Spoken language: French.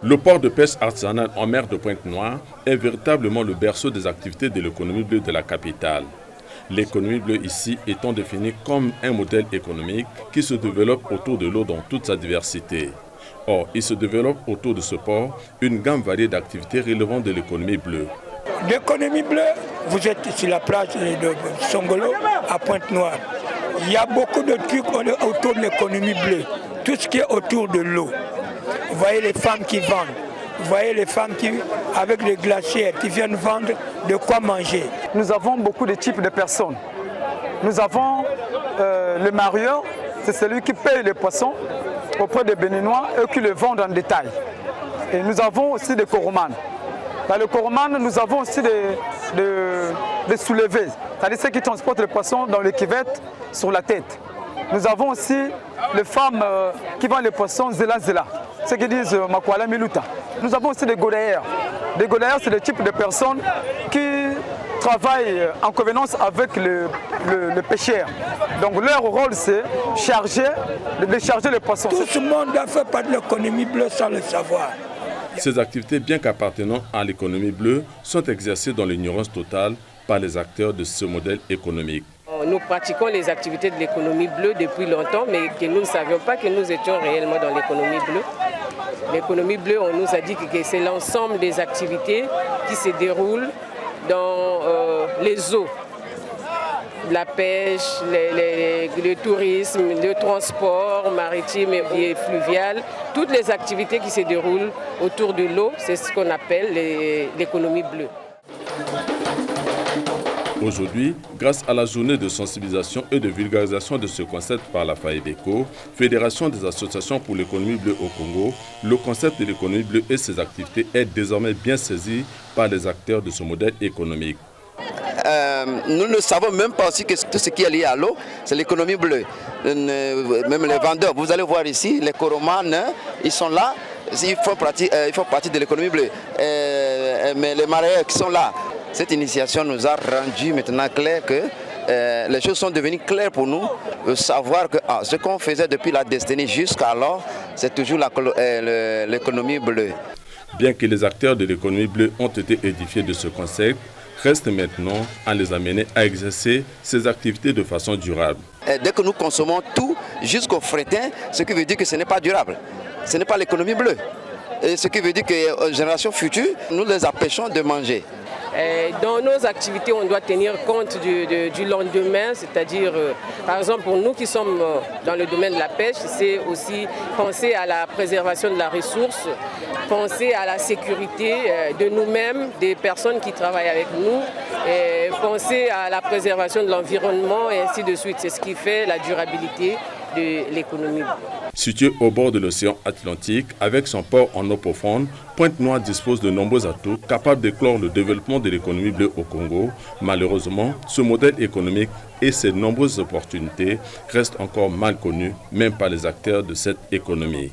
Le port de pêche artisanale en mer de Pointe-Noire est véritablement le berceau des activités de l'économie bleue de la capitale. L'économie bleue ici étant définie comme un modèle économique qui se développe autour de l'eau dans toute sa diversité. Or, il se développe autour de ce port une gamme variée d'activités relevant de l'économie bleue. L'économie bleue, vous êtes sur la plage de Songolo à Pointe-Noire. Il y a beaucoup de trucs autour de l'économie bleue, tout ce qui est autour de l'eau. Vous voyez les femmes qui vendent, vous voyez les femmes qui, avec les glacières qui viennent vendre de quoi manger. Nous avons beaucoup de types de personnes. Nous avons le marieur, c'est celui qui paye les poissons auprès des Béninois et qui les vendent en détail. Et nous avons aussi des coromanes. Dans le coromane, nous avons aussi des soulevés, c'est-à-dire ceux qui transportent les poissons dans les cuvettes sur la tête. Nous avons aussi les femmes qui vendent les poissons zéla, ceux qui disent makwala miluta. Nous avons aussi des godailleurs. Les godailleurs, c'est le type de personnes qui travaillent en convenance avec le pêcheur. Donc leur rôle, c'est de décharger les poissons. Tout ce monde a fait part de l'économie bleue sans le savoir. Ces activités, bien qu'appartenant à l'économie bleue, sont exercées dans l'ignorance totale par les acteurs de ce modèle économique. Nous pratiquons les activités de l'économie bleue depuis longtemps, mais que nous ne savions pas que nous étions réellement dans l'économie bleue. L'économie bleue, on nous a dit que c'est l'ensemble des activités qui se déroulent dans les eaux. La pêche, le tourisme, le transport maritime et fluvial, toutes les activités qui se déroulent autour de l'eau, c'est ce qu'on appelle l'économie bleue. Aujourd'hui, grâce à la journée de sensibilisation et de vulgarisation de ce concept par la FAEBECO, Fédération des associations pour l'économie bleue au Congo, le concept de l'économie bleue et ses activités est désormais bien saisi par les acteurs de ce modèle économique. Nous ne savons même pas aussi que tout ce qui est lié à l'eau, c'est l'économie bleue. Même les vendeurs, vous allez voir ici, les coromanes, ils sont là, ils font partie de l'économie bleue. Mais les mareyeurs qui sont là, cette initiation nous a rendu maintenant clair que les choses sont devenues claires pour nous, savoir que ce qu'on faisait depuis la décennie jusqu'alors, c'est toujours l'économie bleue. Bien que les acteurs de l'économie bleue ont été édifiés de ce concept, reste maintenant à les amener à exercer ces activités de façon durable. Dès que nous consommons tout jusqu'au fretin, ce qui veut dire que ce n'est pas durable. Ce n'est pas l'économie bleue. Et ce qui veut dire qu'aux générations futures, nous les empêchons de manger. Dans nos activités, on doit tenir compte du lendemain, c'est-à-dire, par exemple, pour nous qui sommes dans le domaine de la pêche, c'est aussi penser à la préservation de la ressource, penser à la sécurité de nous-mêmes, des personnes qui travaillent avec nous, et penser à la préservation de l'environnement et ainsi de suite. C'est ce qui fait la durabilité de l'économie. Situé au bord de l'océan Atlantique, avec son port en eau profonde, Pointe-Noire dispose de nombreux atouts capables d'éclore le développement de l'économie bleue au Congo. Malheureusement, ce modèle économique et ses nombreuses opportunités restent encore mal connus, même par les acteurs de cette économie.